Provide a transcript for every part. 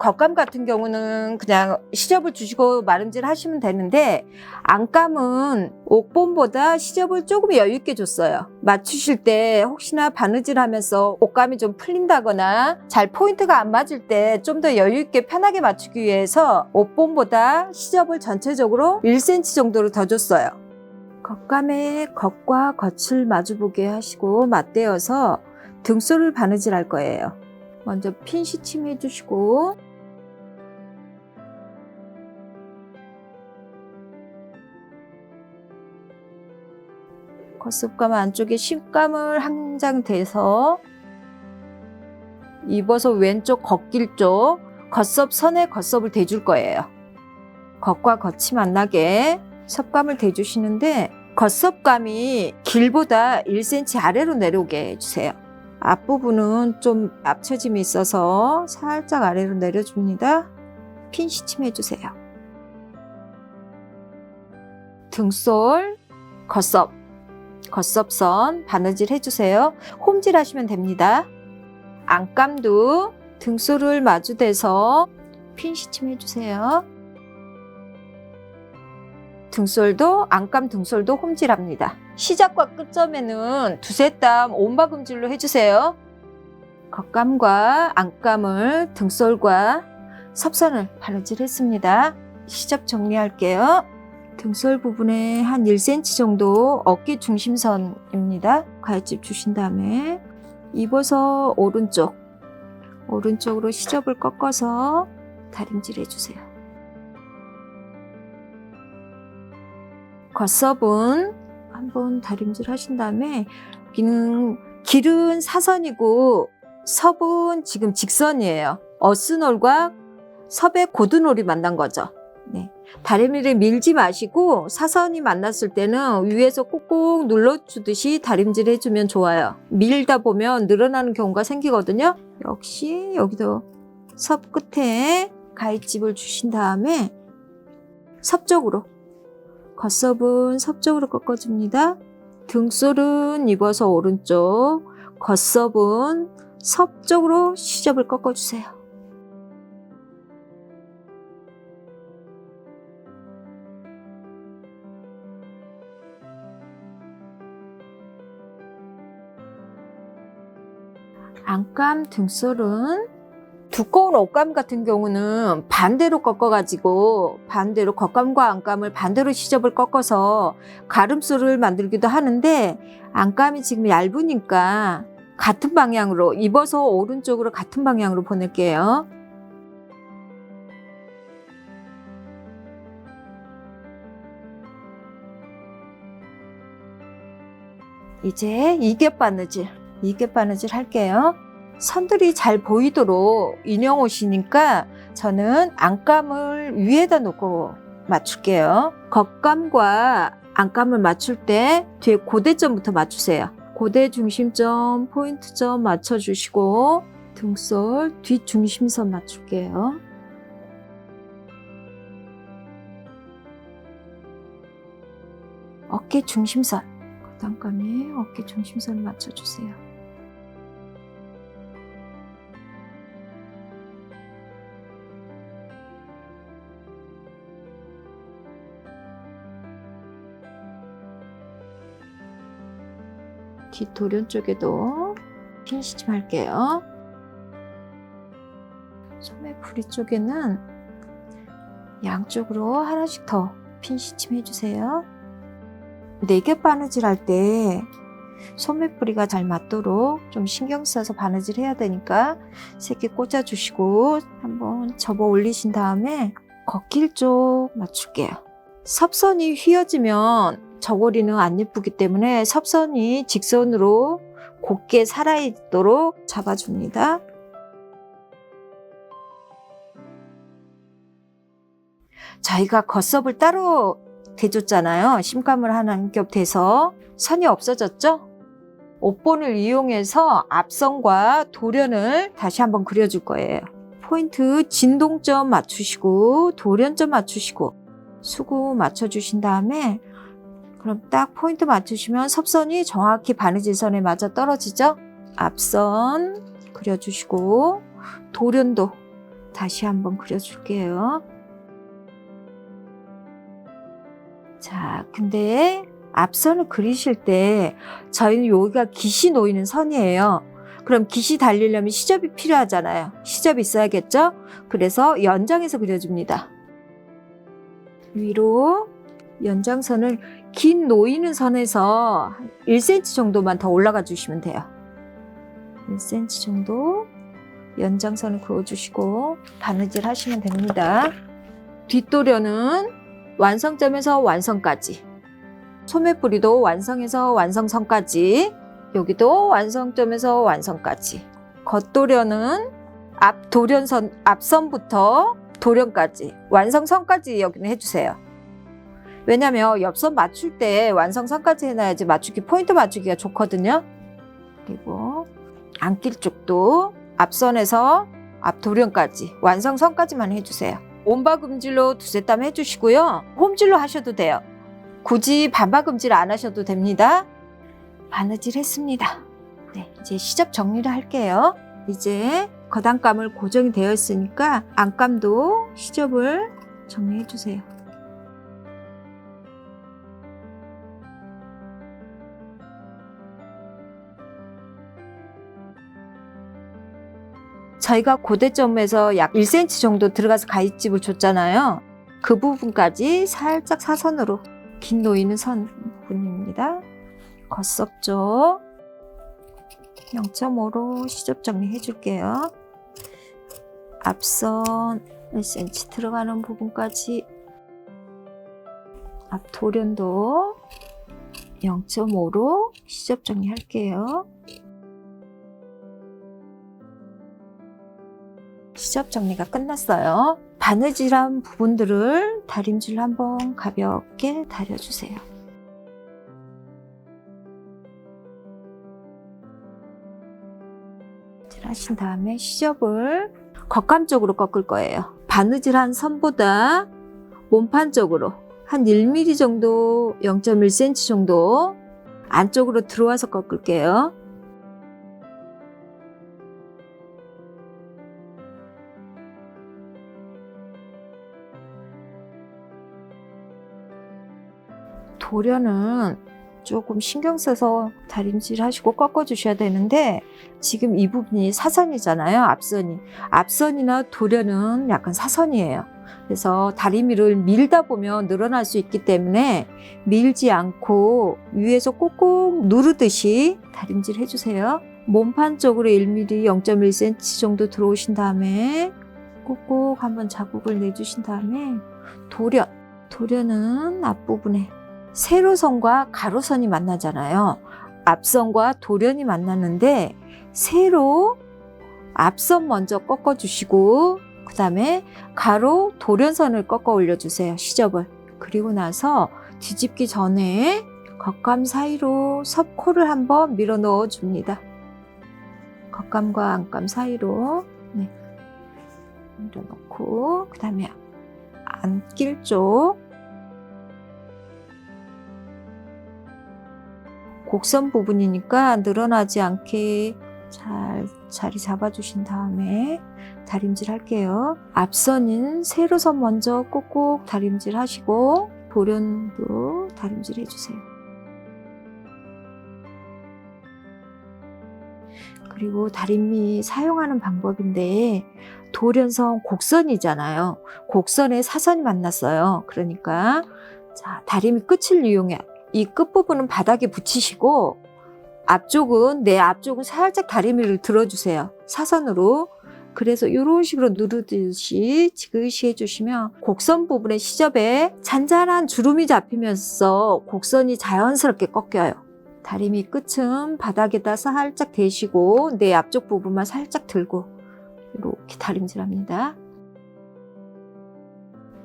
겉감 같은 경우는 그냥 시접을 주시고 마름질 하시면 되는데, 안감은 옥본보다 시접을 조금 여유 있게 줬어요. 맞추실 때 혹시나 바느질 하면서 옷감이 좀 풀린다거나 잘 포인트가 안 맞을 때 좀 더 여유 있게 편하게 맞추기 위해서 옥본보다 시접을 전체적으로 1cm 정도로 더 줬어요. 겉감에 겉과 겉을 마주보게 하시고 맞대어서 등솔을 바느질 할 거예요. 먼저 핀 시침 해주시고, 겉섭감 안쪽에 심감을 한 장 대서 입어서 왼쪽 겉길 쪽 겉섭 선에 겉섭을 대줄 거예요. 겉과 겉이 만나게 섭감을 대주시는데, 겉섭감이 길보다 1cm 아래로 내려오게 해주세요. 앞부분은 좀 앞처짐이 있어서 살짝 아래로 내려줍니다. 핀 시침 해주세요. 등솔, 겉섭선 바느질 해주세요. 홈질 하시면 됩니다. 안감도 등솔을 마주대서 핀 시침 해주세요. 등솔도 안감 등솔도 홈질합니다. 시작과 끝점에는 두세 땀 온박음질로 해주세요. 겉감과 안감을 등솔과 섭선을 바느질 했습니다. 시접 정리할게요. 등솔 부분에 한 1cm 정도 어깨 중심선입니다. 가위집 주신 다음에 입어서 오른쪽으로 시접을 꺾어서 다림질 해주세요. 겉섭은 한번 다림질 하신 다음에, 여기는 길은 사선이고 섭은 지금 직선이에요. 어스놀과 섭의 고드놀이 만난 거죠. 네. 다리미를 밀지 마시고 사선이 만났을 때는 위에서 꾹꾹 눌러주듯이 다림질 해주면 좋아요. 밀다 보면 늘어나는 경우가 생기거든요. 역시 여기도 섭 끝에 가위집을 주신 다음에 섭쪽으로, 겉섭은 섭쪽으로 꺾어줍니다. 등솔은 입어서 오른쪽, 겉섭은 섭쪽으로 시접을 꺾어주세요. 안감 등솔은 두꺼운 옷감 같은 경우는 반대로 꺾어가지고 반대로 겉감과 안감을 반대로 시접을 꺾어서 가름소를 만들기도 하는데, 안감이 지금 얇으니까 같은 방향으로 입어서 오른쪽으로 같은 방향으로 보낼게요. 이제 이겹 바느질 할게요. 선들이 잘 보이도록 인형 옷이니까 저는 안감을 위에다 놓고 맞출게요. 겉감과 안감을 맞출 때 뒤에 고대점부터 맞추세요. 고대 중심점, 포인트점 맞춰주시고 등솔 뒷중심선 맞출게요. 어깨 중심선, 겉감에 어깨 중심선을 맞춰주세요. 뒷도련 쪽에도 핀 시침 할게요. 소매풀이 쪽에는 양쪽으로 하나씩 더 핀 시침 해주세요. 네겹 바느질 할 때 소매뿌리가 잘 맞도록 좀 신경 써서 바느질 해야 되니까 3개 꽂아주시고 한번 접어 올리신 다음에 겉길 쪽 맞출게요. 섭선이 휘어지면 저고리는 안 예쁘기 때문에 섭선이 직선으로 곱게 살아있도록 잡아줍니다. 저희가 겉섭을 따로 대줬잖아요. 심감을 한 겹 대서 선이 없어졌죠? 옷본을 이용해서 앞선과 도련을 다시 한번 그려줄 거예요. 포인트 진동점 맞추시고 도련점 맞추시고 수구 맞춰주신 다음에, 그럼 딱 포인트 맞추시면 섭선이 정확히 바느질선에 맞아 떨어지죠? 앞선 그려주시고 도련도 다시 한번 그려줄게요. 자, 근데 앞선을 그리실 때 저희는 여기가 깃이 놓이는 선이에요. 그럼 깃이 달리려면 시접이 필요하잖아요. 시접이 있어야겠죠? 그래서 연장해서 그려줍니다. 위로 연장선을 깃 놓이는 선에서 1cm 정도만 더 올라가 주시면 돼요. 1cm 정도 연장선을 그어주시고 바느질 하시면 됩니다. 뒷도련은 완성점에서 완성까지, 소매뿌리도 완성에서 완성선까지, 여기도 완성점에서 완성까지, 겉도련은 앞선부터 도련까지, 완성선까지 여기는 해주세요. 왜냐면 옆선 맞출 때 완성선까지 해놔야지 맞추기, 포인트 맞추기가 좋거든요. 그리고 안길 쪽도 앞선에서 앞도련까지 완성선까지만 해주세요. 온바금질로 두세 땀 해주시고요. 홈질로 하셔도 돼요. 굳이 반바금질 안 하셔도 됩니다. 바느질 했습니다. 네, 이제 시접 정리를 할게요. 이제 겉안감을 고정이 되어 있으니까 안감도 시접을 정리해 주세요. 저희가 고대점에서 약 1cm 정도 들어가서 가위집을 줬잖아요. 그 부분까지 살짝 사선으로 긴 놓이는 선 부분입니다. 겉섭 쪽 0.5로 시접 정리해 줄게요. 앞선 1cm 들어가는 부분까지, 앞 도련도 0.5로 시접 정리할게요. 시접 정리가 끝났어요. 바느질한 부분들을 다림질로 한번 가볍게 다려주세요. 하신 다음에 시접을 겉감 쪽으로 꺾을 거예요. 바느질한 선보다 몸판 쪽으로 한 1mm 정도, 0.1cm 정도 안쪽으로 들어와서 꺾을게요. 도련은 조금 신경 써서 다림질 하시고 꺾어 주셔야 되는데, 지금 이 부분이 사선이잖아요. 앞선이나 도련은 약간 사선이에요. 그래서 다리미를 밀다 보면 늘어날 수 있기 때문에 밀지 않고 위에서 꾹꾹 누르듯이 다림질 해주세요. 몸판 쪽으로 1mm, 0.1cm 정도 들어오신 다음에 꾹꾹 한번 자국을 내주신 다음에 도련은 앞부분에 세로선과 가로선이 만나잖아요. 앞선과 도련이 만나는데 세로 앞선 먼저 꺾어주시고 그 다음에 가로 도련선을 꺾어 올려주세요. 시접을. 그리고 나서 뒤집기 전에 겉감 사이로 섭코를 한번 밀어 넣어 줍니다. 겉감과 안감 사이로 밀어 넣고 그 다음에 안길 쪽 곡선 부분이니까 늘어나지 않게 잘 자리 잡아주신 다음에 다림질 할게요. 앞선인 세로선 먼저 꾹꾹 다림질 하시고 도련도 다림질 해주세요. 그리고 다림미 사용하는 방법인데, 도련선 곡선이잖아요. 곡선에 사선이 만났어요. 그러니까 자, 다림미 끝을 이용해 이 끝부분은 바닥에 붙이시고 앞쪽은 살짝 다리미를 들어주세요. 사선으로. 그래서 이런 식으로 누르듯이 지그시 해주시면 곡선 부분의 시접에 잔잔한 주름이 잡히면서 곡선이 자연스럽게 꺾여요. 다리미 끝은 바닥에다 살짝 대시고 내 앞쪽 부분만 살짝 들고 이렇게 다림질합니다.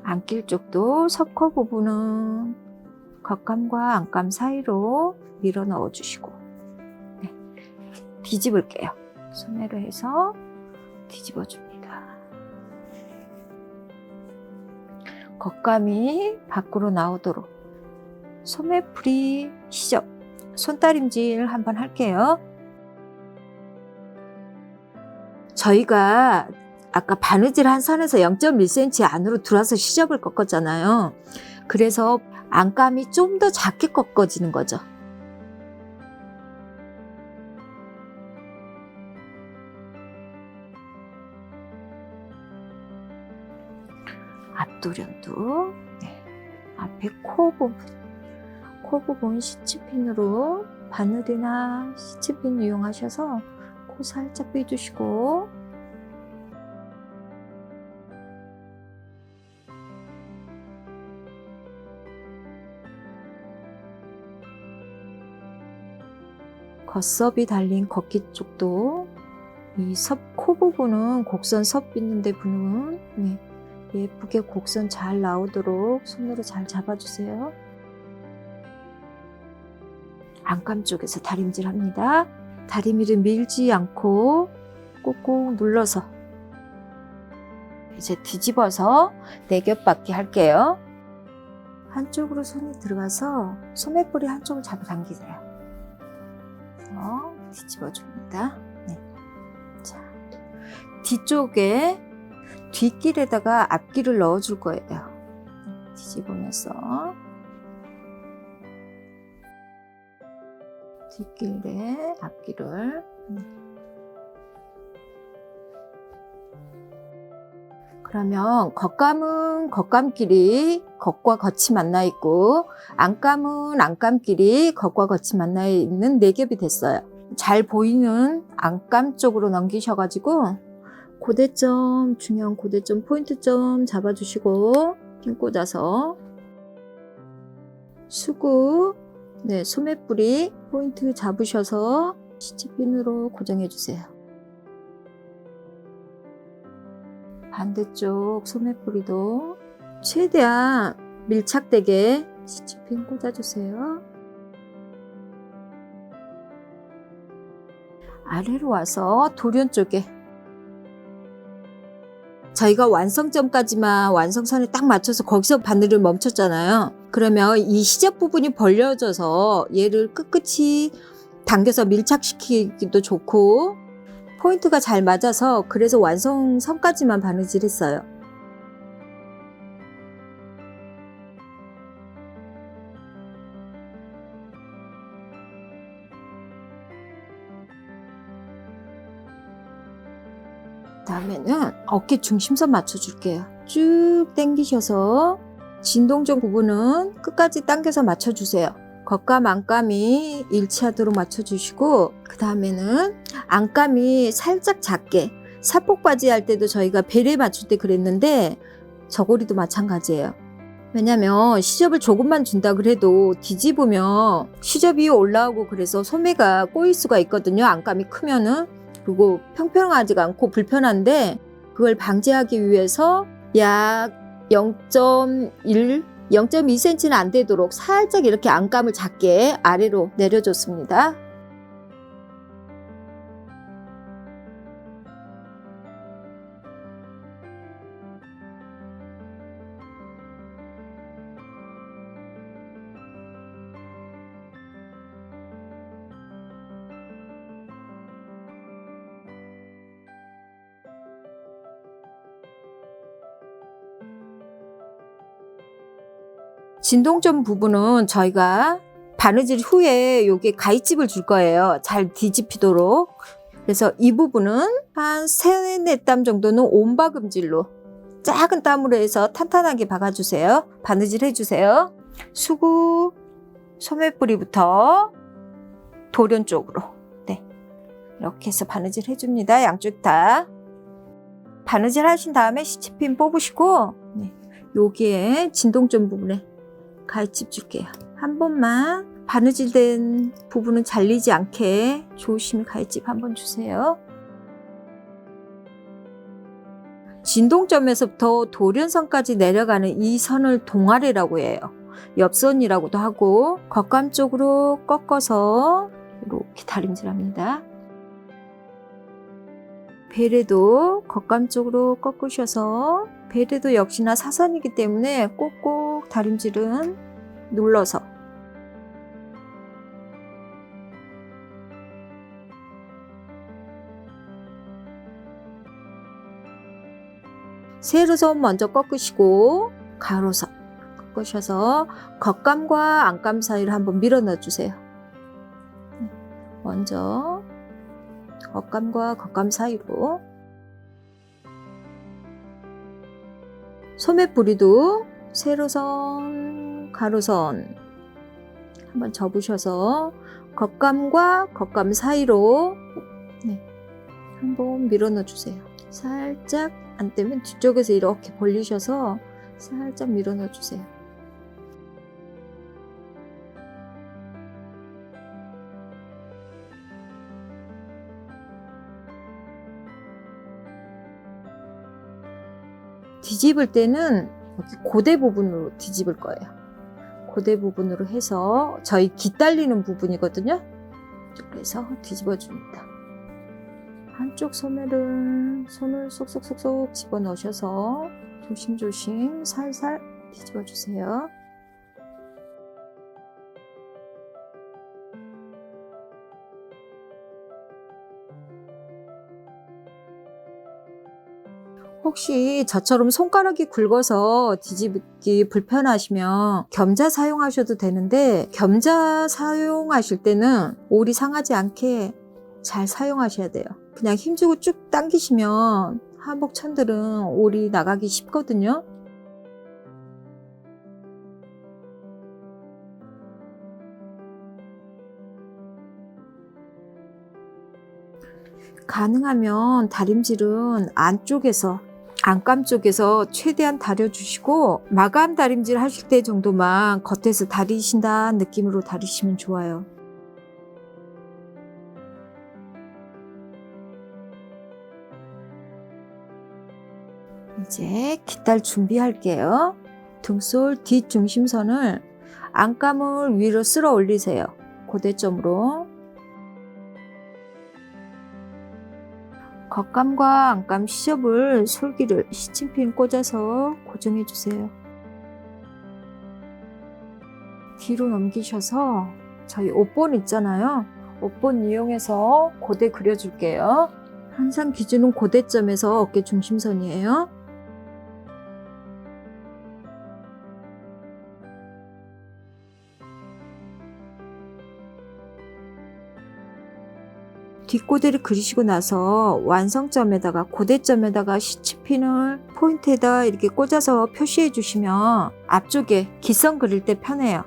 안길 쪽도 섭코 부분은 겉감과 안감 사이로 밀어 넣어주시고 뒤집을게요. 소매로 해서 뒤집어줍니다. 겉감이 밖으로 나오도록 소매풀이 시접 손다림질 한번 할게요. 저희가 아까 바느질한 선에서 0.1cm 안으로 들어와서 시접을 꺾었잖아요. 그래서 안감이 좀 더 작게 꺾어지는 거죠. 앞도련도 앞에 코 부분 시치핀으로 바늘이나 시치핀 이용하셔서 코 살짝 빼주시고 겉섭이 달린 걷기 쪽도 이 코 부분은 곡선 섭 있는데 부분 예쁘게 곡선 잘 나오도록 손으로 잘 잡아주세요. 안감 쪽에서 다림질 합니다. 다리미를 밀지 않고 꾹꾹 눌러서 이제 뒤집어서 4겹받기 할게요. 한쪽으로 손이 들어가서 소매뿌리 한쪽을 잡아당기세요. 뒤집어줍니다. 자, 뒤쪽에 뒷길에다가 앞길을 넣어줄 거예요. 뒤집으면서 뒷길에 앞길을 그러면 겉감은 겉감끼리 겉과 겉이 만나 있고 안감은 안감끼리 겉과 겉이 만나 있는 4겹이 됐어요. 잘 보이는 안감 쪽으로 넘기셔가지고 고대점, 중요한 고대점 포인트점 잡아주시고 핀 꽂아서 수구 소매뿌리 포인트 잡으셔서 시치핀으로 고정해 주세요. 반대쪽 소매뿌리도 최대한 밀착되게 시치핀 꽂아주세요. 아래로 와서 도련 쪽에 저희가 완성점까지만 완성선에 딱 맞춰서 거기서 바늘을 멈췄잖아요. 그러면 이 시접 부분이 벌려져서 얘를 끝끝이 당겨서 밀착시키기도 좋고 포인트가 잘 맞아서 그래서 완성선까지만 바느질 했어요. 다음에는 어깨 중심선 맞춰줄게요. 쭉 당기셔서 진동점 부분은 끝까지 당겨서 맞춰주세요. 겉감 안감이 일치하도록 맞춰주시고 그 다음에는 안감이 살짝 작게 사폭바지 할 때도 저희가 베레 맞출 때 그랬는데 저고리도 마찬가지예요. 왜냐면 시접을 조금만 준다 그래도 뒤집으면 시접이 올라오고 그래서 소매가 꼬일 수가 있거든요. 안감이 크면은. 그리고 평평하지가 않고 불편한데 그걸 방지하기 위해서 약 0.2cm는 안 되도록 살짝 이렇게 안감을 작게 아래로 내려줬습니다. 진동점 부분은 저희가 바느질 후에 여기 가위집을 줄 거예요. 잘 뒤집히도록. 그래서 이 부분은 한 3-4땀 정도는 온박음질로 작은 땀으로 해서 탄탄하게 박아주세요. 바느질 해주세요. 수구 소매뿌리부터 도련 쪽으로 이렇게 해서 바느질 해줍니다. 양쪽 다. 바느질 하신 다음에 시치핀 뽑으시고 여기에 진동점 부분에 가위집 줄게요. 한 번만 바느질된 부분은 잘리지 않게 조심히 가위집 한번 주세요. 진동점에서부터 도련선까지 내려가는 이 선을 동아래라고 해요. 옆선이라고도 하고 겉감 쪽으로 꺾어서 이렇게 다림질합니다. 베레도 겉감 쪽으로 꺾으셔서 베레도 역시나 사선이기 때문에 꼭꼭 다림질은 눌러서 세로선 먼저 꺾으시고 가로선 꺾으셔서 겉감과 안감 사이를 한번 밀어 넣어 주세요. 먼저 겉감과 겉감 사이로 소매 뿌리도 세로선 가로선 한번 접으셔서 겉감과 겉감 사이로 한번 밀어 넣어 주세요. 살짝 안 되면 뒤쪽에서 이렇게 벌리셔서 살짝 밀어 넣어 주세요. 뒤집을 때는 여기 고대 부분으로 뒤집을 거예요. 고대 부분으로 해서 저희 깃 달리는 부분이거든요. 그래서 뒤집어 줍니다. 한쪽 손을 쏙쏙쏙쏙 집어 넣으셔서 조심조심 살살 뒤집어 주세요. 혹시 저처럼 손가락이 굵어서 뒤집기 불편하시면 겸자 사용하셔도 되는데, 겸자 사용하실 때는 올이 상하지 않게 잘 사용하셔야 돼요. 그냥 힘주고 쭉 당기시면 한복천들은 올이 나가기 쉽거든요. 가능하면 다림질은 안쪽에서, 안감 쪽에서 최대한 다려주시고, 마감 다림질 하실 때 정도만 겉에서 다리신다는 느낌으로 다리시면 좋아요. 이제 깃달 준비할게요. 등솔 뒷중심선을 안감을 위로 쓸어 올리세요. 고대점으로. 겉감과 안감 시접을 솔기를 시침핀 꽂아서 고정해 주세요. 뒤로 넘기셔서 저희 옷본 있잖아요. 옷본 이용해서 고대 그려줄게요. 항상 기준은 고대점에서 어깨 중심선이에요. 뒷고대를 그리시고 나서 완성점에다가 고대점에다가 시치핀을 포인트에다 이렇게 꽂아서 표시해 주시면 앞쪽에 깃선 그릴 때 편해요.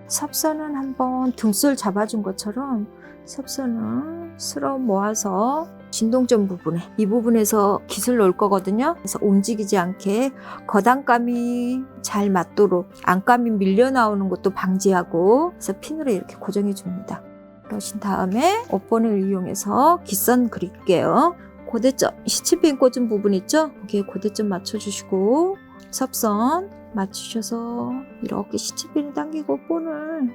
섭선은 한번 등솔 잡아준 것처럼 섭선을 쓸어 모아서 진동점 부분에, 이 부분에서 깃을 놓을 거거든요. 그래서 움직이지 않게 겉안감이 잘 맞도록 안감이 밀려 나오는 것도 방지하고, 그래서 핀으로 이렇게 고정해 줍니다. 그러신 다음에 옷본을 이용해서 깃선 그릴게요. 고대점, 시치핀 꽂은 부분 있죠? 거기에 고대점 맞춰주시고 섭선 맞추셔서 이렇게 시치핀을 당기고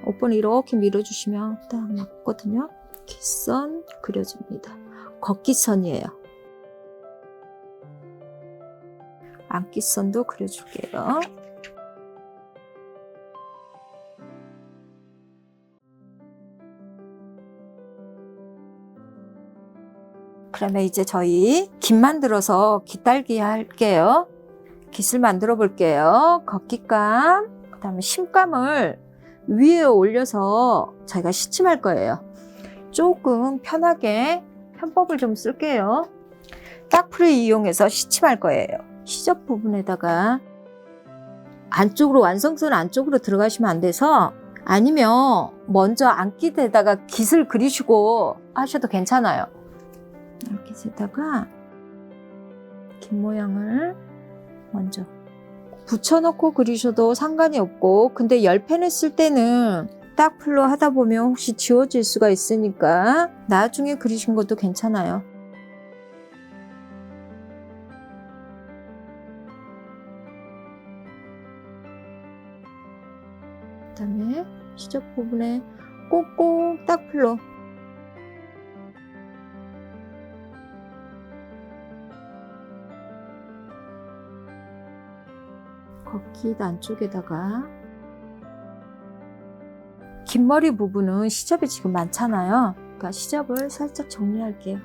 옷본을 이렇게 밀어주시면 딱 맞거든요. 깃선 그려줍니다. 겉깃선이에요. 안깃선도 그려줄게요. 그러면 이제 저희 깃 만들어서 깃달기 할게요. 깃을 만들어 볼게요. 겉깃감, 그 다음에 심감을 위에 올려서 저희가 시침할 거예요. 조금 편하게 편법을 좀 쓸게요. 딱풀을 이용해서 시침할 거예요. 시접 부분에다가 안쪽으로, 완성선 안쪽으로 들어가시면 안 돼서, 아니면 먼저 안깃에다가 깃을 그리시고 하셔도 괜찮아요. 안깃에다가 깃 모양을 먼저 붙여놓고 그리셔도 상관이 없고, 근데 열펜을 쓸 때는 딱풀로 하다 보면 혹시 지워질 수가 있으니까 나중에 그리신 것도 괜찮아요. 그 다음에 시접 부분에 꼭꼭 딱풀로 겉깃 안쪽에다가, 긴 머리 부분은 시접이 지금 많잖아요. 그러니까 시접을 살짝 정리할게요.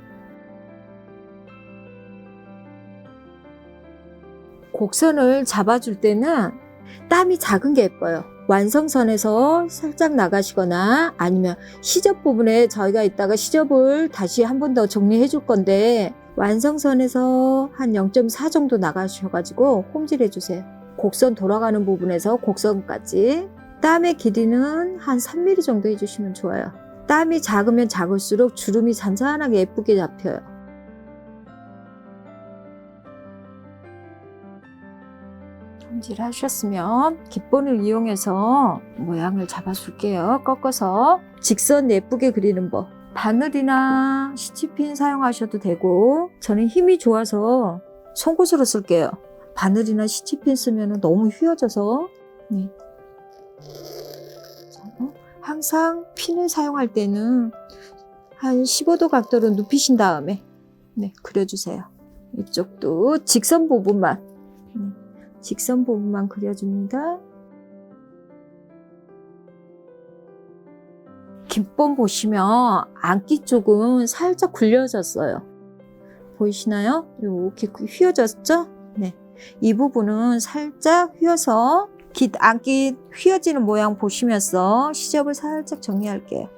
곡선을 잡아줄 때는 땀이 작은 게 예뻐요. 완성선에서 살짝 나가시거나 아니면 시접 부분에 저희가 이따가 시접을 다시 한 번 더 정리해 줄 건데 완성선에서 한 0.4 정도 나가셔가지고 홈질해 주세요. 곡선 돌아가는 부분에서 곡선까지. 땀의 길이는 한 3mm 정도 해주시면 좋아요. 땀이 작으면 작을수록 주름이 잔잔하게 예쁘게 잡혀요. 홈질하셨으면 깃본을 이용해서 모양을 잡아줄게요. 꺾어서 직선 예쁘게 그리는 법. 바늘이나 시치핀 사용하셔도 되고 저는 힘이 좋아서 송곳으로 쓸게요. 바늘이나 시치핀 쓰면 너무 휘어져서. 네. 항상 핀을 사용할 때는 한 15도 각도로 눕히신 다음에 그려주세요. 이쪽도 직선 부분만 직선 부분만 그려줍니다. 깃본 보시면 안기 쪽은 살짝 굴려졌어요. 보이시나요? 이렇게 휘어졌죠? 네. 이 부분은 살짝 휘어서 안기 휘어지는 모양 보시면서 시접을 살짝 정리할게요.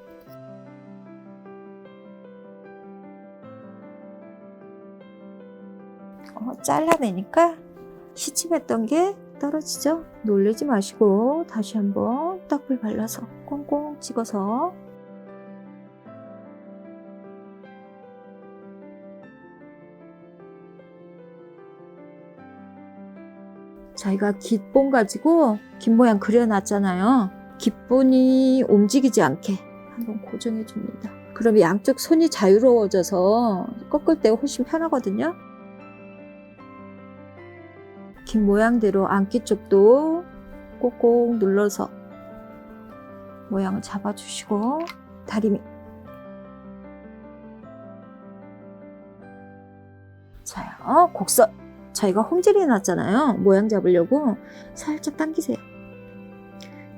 잘라내니까 시침했던 게 떨어지죠? 놀라지 마시고 다시 한번 떡불 발라서 꽁꽁 찍어서 저희가 깃본 가지고 깃 모양 그려놨잖아요. 깃본이 움직이지 않게 한번 고정해 줍니다. 그럼 양쪽 손이 자유로워져서 꺾을 때 훨씬 편하거든요. 긴 모양대로 안기 쪽도 꼭꼭 눌러서 모양을 잡아주시고 다리미. 자요, 곡선. 저희가 홈질해 놨잖아요. 모양 잡으려고 살짝 당기세요.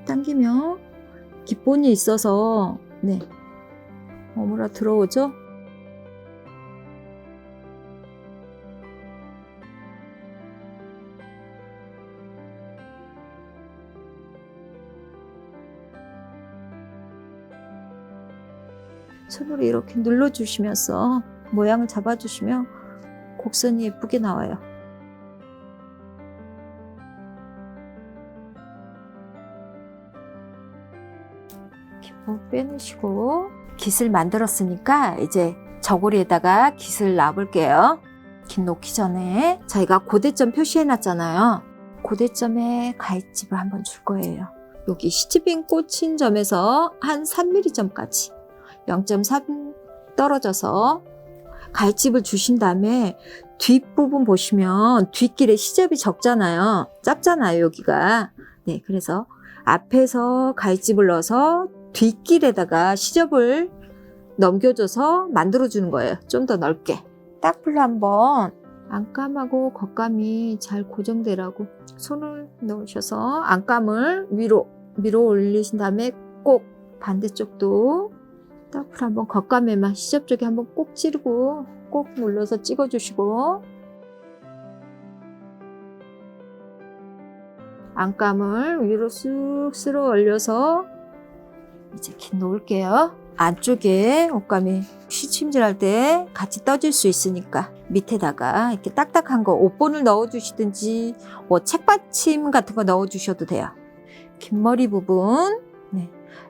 당기면 깃본이 있어서 오므라 들어오죠? 손으로 이렇게 눌러주시면서 모양을 잡아주시면 곡선이 예쁘게 나와요. 깃본 빼내시고 깃을 만들었으니까 이제 저고리에다가 깃을 놔볼게요. 깃 놓기 전에 저희가 고대점 표시해 놨잖아요. 고대점에 가위집을 한번 줄 거예요. 여기 시치핀 꽂힌 점에서 한 3mm 점까지 0.3 떨어져서 가위집을 주신 다음에 뒷부분 보시면 뒷길에 시접이 적잖아요. 짧잖아요, 여기가. 네, 그래서 앞에서 가위집을 넣어서 뒷길에다가 시접을 넘겨줘서 만들어주는 거예요. 좀 더 넓게. 딱풀로 한번 안감하고 겉감이 잘 고정되라고 손을 넣으셔서 안감을 위로 올리신 다음에 꼭 반대쪽도 딱풀 한번 겉감에만 시접 쪽에 한번 꼭 찌르고 꼭 눌러서 찍어주시고 안감을 위로 쑥 쓸어 올려서 이제 깃 놓을게요. 안쪽에 옷감이 시침질할 때 같이 떠질 수 있으니까 밑에다가 이렇게 딱딱한 거 옷본을 넣어주시든지 뭐 책받침 같은 거 넣어주셔도 돼요. 깃머리 부분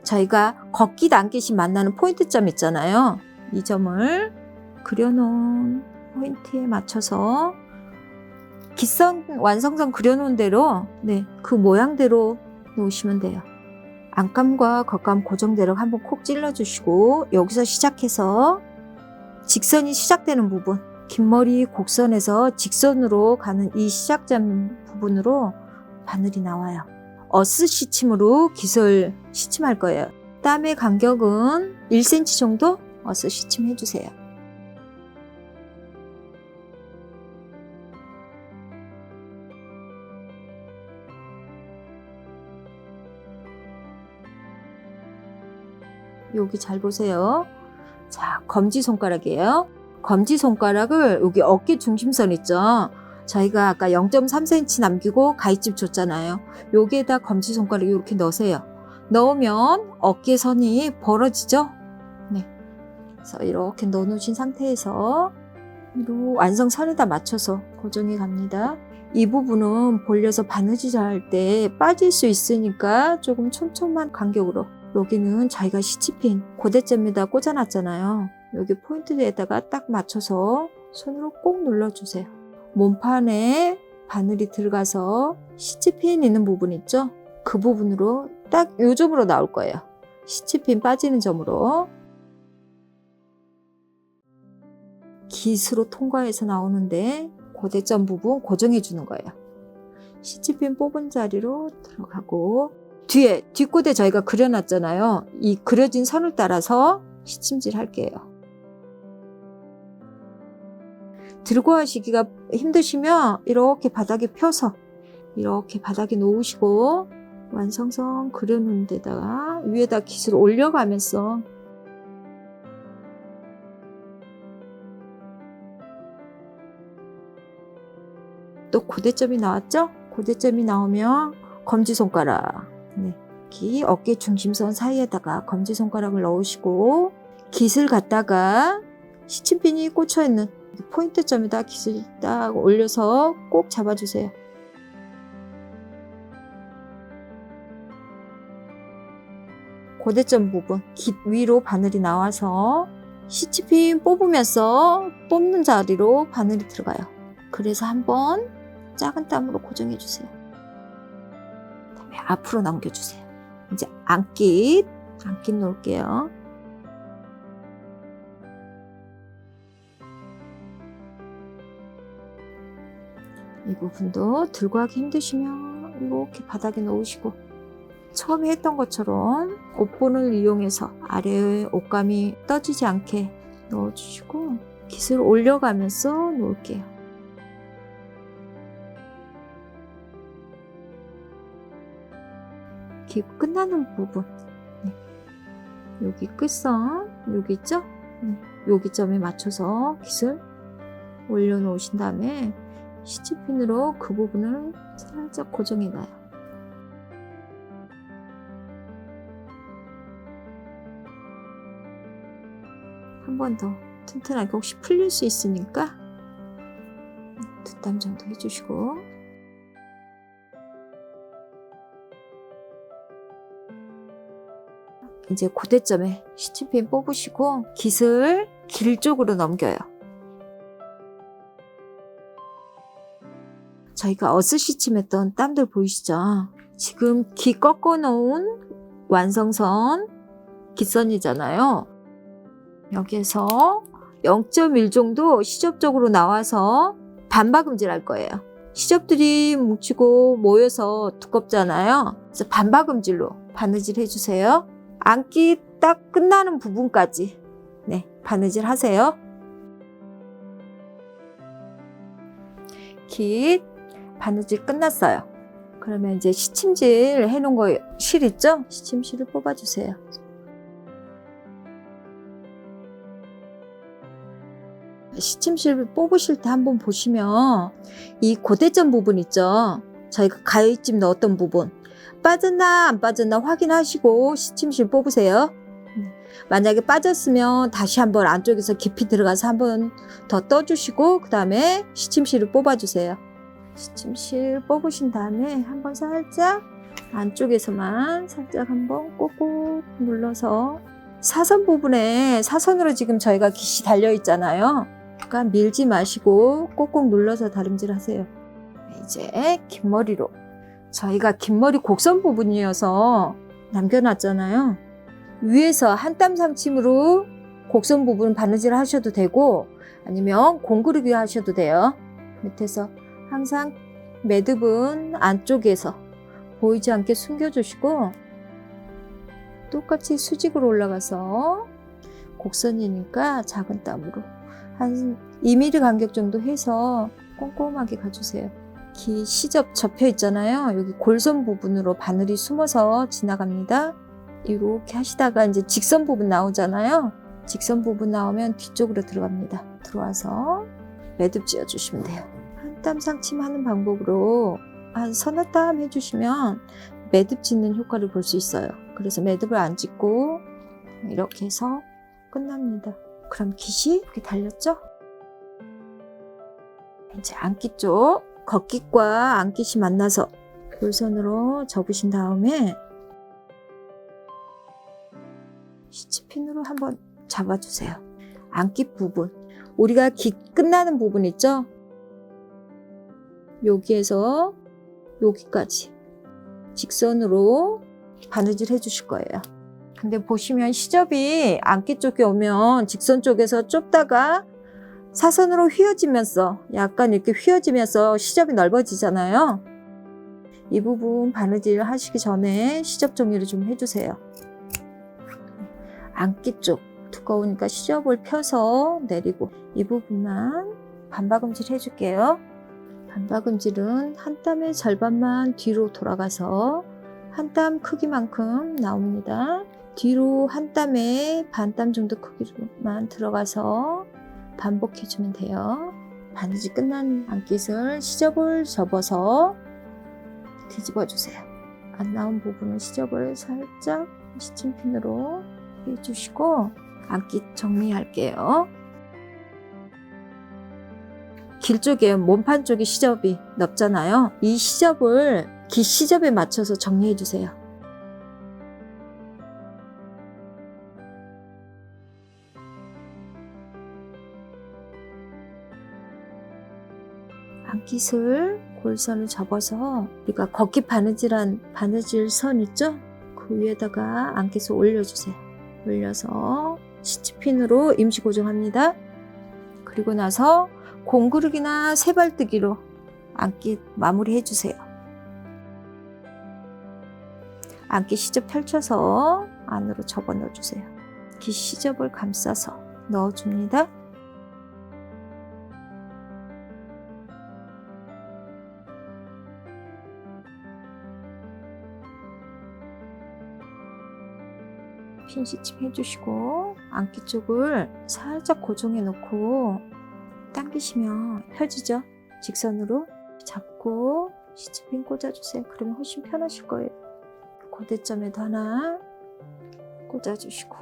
저희가 겉깃 안깃이 만나는 포인트점 있잖아요. 이 점을 그려놓은 포인트에 맞춰서 깃선 완성선 그려놓은 대로 그 모양대로 놓으시면 돼요. 안감과 겉감 고정대로 한번 콕 찔러주시고 여기서 시작해서 직선이 시작되는 부분 깃머리 곡선에서 직선으로 가는 이 시작점 부분으로 바늘이 나와요. 어스 시침으로 깃을 시침할 거예요. 땀의 간격은 1cm 정도 어스 시침 해주세요. 여기 잘 보세요. 자, 검지손가락이에요. 검지손가락을 여기 어깨 중심선 있죠? 저희가 아까 0.3cm 남기고 가위집 줬잖아요. 여기에다 검지손가락 이렇게 넣으세요. 넣으면 어깨선이 벌어지죠? 네. 그래서 이렇게 넣어 놓으신 상태에서 완성선에다 맞춰서 고정해 갑니다. 이 부분은 볼려서 바느질 할 때 빠질 수 있으니까 조금 촘촘한 간격으로, 여기는 저희가 시치핀 고대점에다 꽂아놨잖아요. 여기 포인트에다가 딱 맞춰서 손으로 꼭 눌러주세요. 몸판에 바늘이 들어가서 시치핀 있는 부분 있죠? 그 부분으로 딱 이 점으로 나올 거예요. 시치핀 빠지는 점으로. 깃으로 통과해서 나오는데 고대점 부분 고정해 주는 거예요. 시치핀 뽑은 자리로 들어가고, 뒤에 뒷고대 저희가 그려놨잖아요. 이 그려진 선을 따라서 시침질 할게요. 들고 하시기가 힘드시면 이렇게 바닥에 펴서 이렇게 바닥에 놓으시고, 완성선 그려놓은 데다가 위에다 깃을 올려가면서 또 고대점이 나왔죠? 고대점이 나오면 검지손가락, 네, 기 어깨 중심선 사이에다가 검지손가락을 넣으시고, 깃을 갖다가 시침핀이 꽂혀있는 포인트점에다 깃을 딱 올려서 꼭 잡아주세요. 고대점 부분 깃 위로 바늘이 나와서 시치핀 뽑으면서 뽑는 자리로 바늘이 들어가요. 그래서 한번 작은 땀으로 고정해 주세요. 그다음에 앞으로 넘겨주세요. 이제 안깃 놓을게요. 이 부분도 들고 하기 힘드시면 이렇게 바닥에 놓으시고, 처음에 했던 것처럼 옷본을 이용해서 아래에 옷감이 떠지지 않게 넣어주시고, 깃을 올려가면서 놓을게요. 깃 끝나는 부분, 네. 여기 끝선, 여기 있죠? 여기 점에 맞춰서 깃을 올려놓으신 다음에 시치핀으로 그 부분을 살짝 고정해 놔요. 한 번 더 튼튼하게, 혹시 풀릴 수 있으니까 2땀 정도 해주시고, 이제 고대점에 시치핀 뽑으시고 깃을 길 쪽으로 넘겨요. 저희가 어스시침했던 땀들 보이시죠? 지금 깃 꺾어 놓은 완성선 깃선이잖아요. 여기에서 0.1 정도 시접적으로 나와서 반박음질 할 거예요. 시접들이 뭉치고 모여서 두껍잖아요. 그래서 반박음질로 바느질 해주세요. 안깃 딱 끝나는 부분까지, 네, 바느질 하세요. 깃 바느질 끝났어요. 그러면 이제 시침질 해놓은 거 실 있죠? 시침실을 뽑아주세요. 시침실 뽑으실 때 한번 보시면 이 고대점 부분 있죠? 저희가 가위집 넣었던 부분 빠졌나 안 빠졌나 확인하시고 시침실 뽑으세요. 만약에 빠졌으면 다시 한번 안쪽에서 깊이 들어가서 한번 더 떠주시고, 그 다음에 시침실을 뽑아주세요. 시침실 뽑으신 다음에 한번 살짝 안쪽에서만 살짝 한번 꼭꼭 눌러서, 사선 부분에 사선으로 지금 저희가 깃이 달려 있잖아요. 그러니까 밀지 마시고 꼭꼭 눌러서 다림질 하세요. 이제 긴 머리로, 저희가 긴 머리 곡선 부분이어서 남겨놨잖아요. 위에서 한 땀 상침으로 곡선 부분 바느질 하셔도 되고, 아니면 공구르기 하셔도 돼요. 밑에서 항상 매듭은 안쪽에서 보이지 않게 숨겨주시고, 똑같이 수직으로 올라가서 곡선이니까 작은 땀으로 한 2mm 간격 정도 해서 꼼꼼하게 가주세요. 기 시접 접혀 있잖아요. 여기 골선 부분으로 바늘이 숨어서 지나갑니다. 이렇게 하시다가 이제 직선 부분 나오잖아요. 직선 부분 나오면 뒤쪽으로 들어갑니다. 들어와서 매듭 지어 주시면 돼요. 한 땀 상침하는 방법으로 한 서너 땀 해주시면 매듭 짓는 효과를 볼 수 있어요. 그래서 매듭을 안 짓고 이렇게 해서 끝납니다. 그럼 깃이 이렇게 달렸죠? 이제 안기 쪽, 겉깃과 안깃이 만나서 골선으로 접으신 다음에 시치핀으로 한번 잡아주세요. 안깃 부분, 우리가 깃 끝나는 부분 있죠? 여기에서 여기까지 직선으로 바느질 해주실 거예요. 근데 보시면 시접이 안기 쪽에 오면 직선 쪽에서 좁다가 사선으로 휘어지면서 약간 이렇게 휘어지면서 시접이 넓어지잖아요. 이 부분 바느질 하시기 전에 시접 정리를 좀 해주세요. 안기 쪽 두꺼우니까 시접을 펴서 내리고 이 부분만 반박음질 해줄게요. 반박음질은 한 땀의 절반만 뒤로 돌아가서 한 땀 크기만큼 나옵니다. 뒤로 한 땀에 반 땀 정도 크기로만 들어가서 반복해주면 돼요. 바느질 끝난 안깃을 시접을 접어서 뒤집어주세요. 안 나온 부분은 시접을 살짝 시침핀으로 해주시고 안깃 정리할게요. 길 쪽에 몸판 쪽에 시접이 넓잖아요. 이 시접을 깃 시접에 맞춰서 정리해 주세요. 안깃을 골선을 접어서 우리가 겉깃 바느질한 바느질 선 있죠? 그 위에다가 안깃을 올려주세요. 올려서 시치핀으로 임시 고정합니다. 그리고 나서 공그르기나 세발뜨기로 안깃 마무리 해주세요. 안깃 시접 펼쳐서 안으로 접어 넣어주세요. 깃 시접을 감싸서 넣어줍니다. 핀 시침 해주시고 안기 쪽을 살짝 고정해 놓고 당기시면 펴지죠? 직선으로 잡고 시침핀 꽂아주세요. 그러면 훨씬 편하실 거예요. 고대점에도 하나 꽂아주시고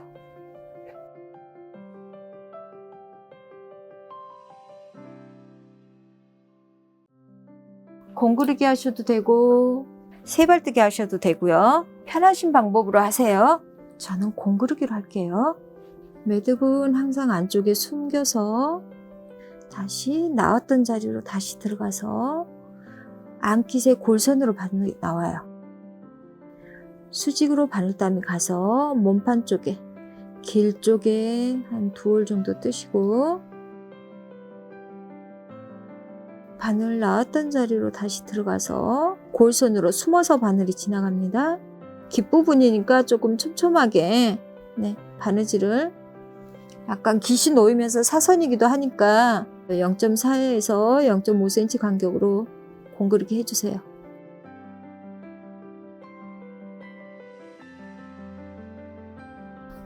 공구르기 하셔도 되고 세발뜨기 하셔도 되고요. 편하신 방법으로 하세요. 저는 공구르기로 할게요. 매듭은 항상 안쪽에 숨겨서 다시 나왔던 자리로 다시 들어가서 안깃의 골선으로 바늘이 나와요. 수직으로 바늘땀이 가서 몸판 쪽에 길 쪽에 한 2올 정도 뜨시고 바늘 나왔던 자리로 다시 들어가서 골선으로 숨어서 바늘이 지나갑니다. 깃부분이니까 조금 촘촘하게 바느질을 약간 깃이 놓이면서 사선이기도 하니까 0.4에서 0.5cm 간격으로 공그르기 해주세요.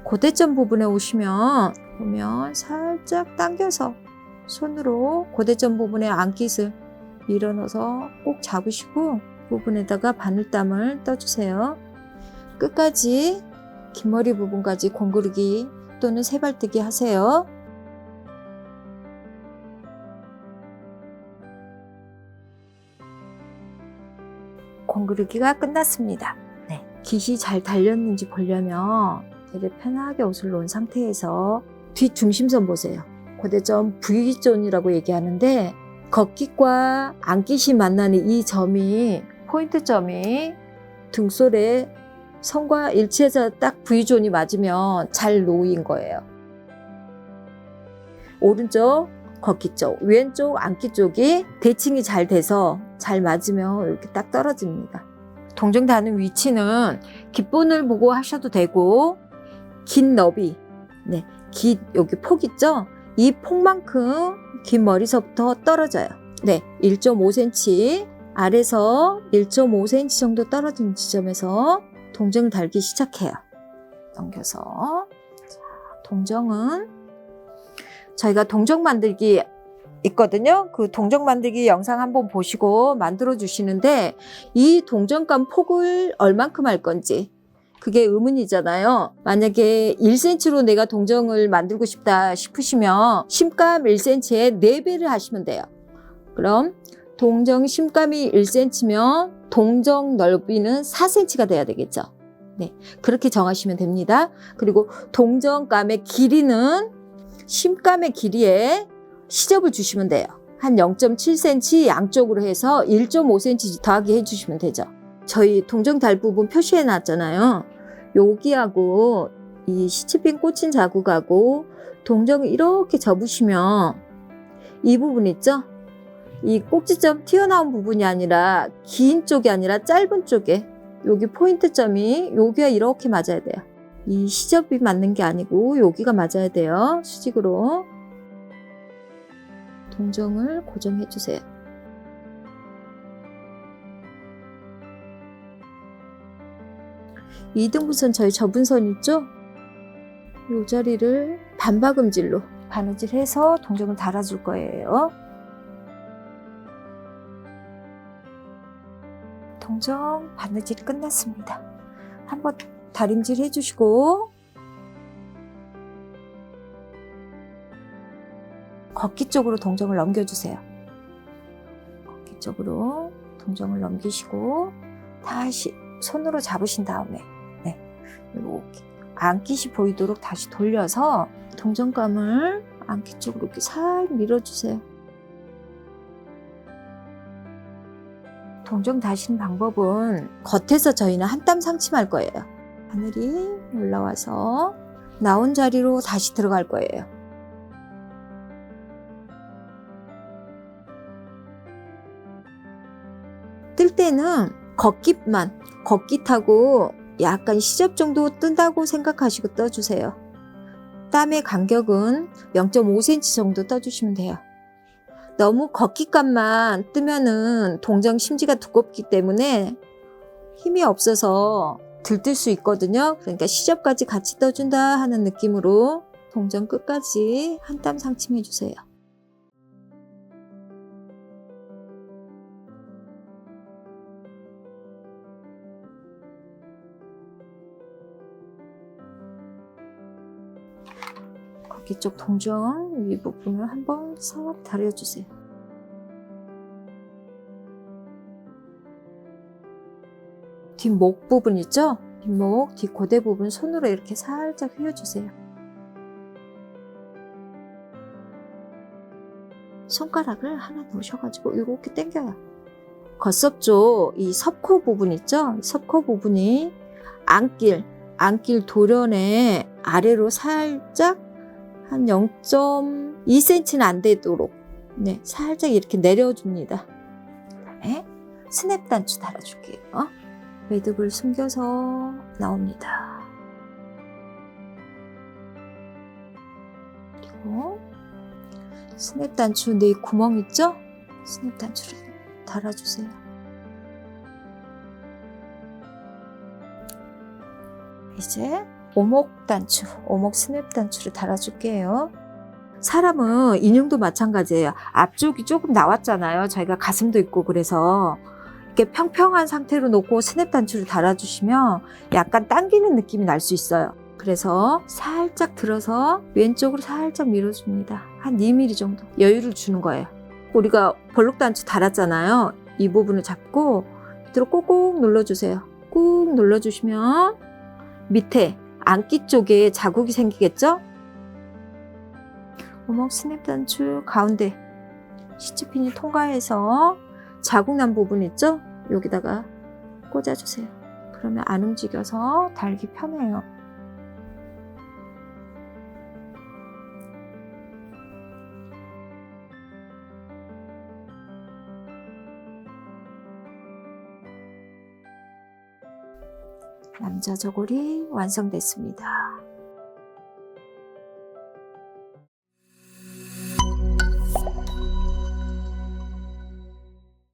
고대점 부분에 오시면 보면 살짝 당겨서 손으로 고대점 부분에 안깃을 밀어넣어서 꼭 잡으시고 부분에다가 바늘땀을 떠주세요. 끝까지 깃머리 부분까지 공구르기 또는 세발뜨기 하세요. 공구르기가 끝났습니다. 깃이 잘 달렸는지 보려면 되게 편하게 옷을 놓은 상태에서 뒷 중심선 보세요. 고대점 V존이라고 얘기하는데 겉깃과 안깃이 만나는 이 점이 포인트점이 등솔에 선과 일치해서 딱 V존이 맞으면 잘 놓인 거예요. 오른쪽 겉깃 쪽, 왼쪽 안깃 쪽이 대칭이 잘 돼서 잘 맞으면 이렇게 딱 떨어집니다. 동정 닿는 위치는 깃본을 보고 하셔도 되고 깃 너비, 깃 여기 폭 있죠? 이 폭만큼 깃 머리서부터 떨어져요. 1.5cm 아래서 1.5cm 정도 떨어진 지점에서 동정을 달기 시작해요. 넘겨서 동정은 저희가 동정 만들기 있거든요. 그 동정 만들기 영상 한번 보시고 만들어 주시는데 이 동정감 폭을 얼만큼 할 건지 그게 의문이잖아요. 만약에 1cm로 내가 동정을 만들고 싶다 싶으시면 심감 1cm에 4배를 하시면 돼요. 그럼 동정 심감이 1cm면 동정 넓이는 4cm가 돼야 되겠죠. 네, 그렇게 정하시면 됩니다. 그리고 동정감의 길이는 심감의 길이에 시접을 주시면 돼요. 한 0.7cm 양쪽으로 해서 1.5cm 더하기 해주시면 되죠. 저희 동정 달 부분 표시해 놨잖아요. 여기하고 이 시치핀 꽂힌 자국하고 동정을 이렇게 접으시면 이 부분 있죠? 이 꼭지점 튀어나온 부분이 아니라 긴 쪽이 아니라 짧은 쪽에 여기 포인트점이 여기가 이렇게 맞아야 돼요. 이 시접이 맞는 게 아니고 여기가 맞아야 돼요. 수직으로 동정을 고정해 주세요. 이등분선 저희 접은선 있죠? 이 자리를 반박음질로 바느질해서 동정을 달아줄 거예요. 동정 바느질이 끝났습니다. 한번 다림질 해주시고 걷기 쪽으로 동정을 넘겨주세요. 걷기 쪽으로 동정을 넘기시고 다시 손으로 잡으신 다음에 이렇게 안깃이 보이도록 다시 돌려서 동정감을 안깃 쪽으로 이렇게 살 밀어주세요. 동정 다시는 방법은 겉에서 저희는 한 땀 상침할 거예요. 바늘이 올라와서 나온 자리로 다시 들어갈 거예요. 뜰 때는 겉깃하고 약간 시접 정도 뜬다고 생각하시고 떠주세요. 땀의 간격은 0.5cm 정도 떠주시면 돼요. 너무 겉깃감만 뜨면은 동정 심지가 두껍기 때문에 힘이 없어서 들뜰 수 있거든요. 그러니까 시접까지 같이 떠준다 하는 느낌으로 동정 끝까지 한 땀 상침해 주세요. 겉깃 쪽 동정 위 부분을 한번 싹 다려주세요. 뒷목 부분 있죠? 뒷목, 뒷고대 부분 손으로 이렇게 살짝 휘어주세요. 손가락을 하나 놓으셔가지고 이렇게 당겨요. 겉섭조 이 섭코 부분 있죠? 섭코 부분이 안길 도련의 아래로 살짝 한 0.2cm는 안 되도록 살짝 이렇게 내려줍니다. 그다음에 스냅 단추 달아줄게요. 매듭을 숨겨서 나옵니다. 그리고 스냅 단추 내 구멍 있죠? 스냅 단추를 달아주세요. 이제 오목 단추, 오목 스냅 단추를 달아줄게요. 사람은 인형도 마찬가지예요. 앞쪽이 조금 나왔잖아요. 저희가 가슴도 있고 그래서 이렇게 평평한 상태로 놓고 스냅 단추를 달아주시면 약간 당기는 느낌이 날 수 있어요. 그래서 살짝 들어서 왼쪽으로 살짝 밀어줍니다. 한 2mm 정도 여유를 주는 거예요. 우리가 볼록 단추 달았잖아요. 이 부분을 잡고 밑으로 꼭꼭 눌러주세요. 꾹 눌러주시면 밑에 안기 쪽에 자국이 생기겠죠? 오목 스냅 단추 가운데 시치핀이 통과해서 자국 난 부분 있죠? 여기다가 꽂아주세요. 그러면 안 움직여서 달기 편해요. 남자 저고리 완성됐습니다.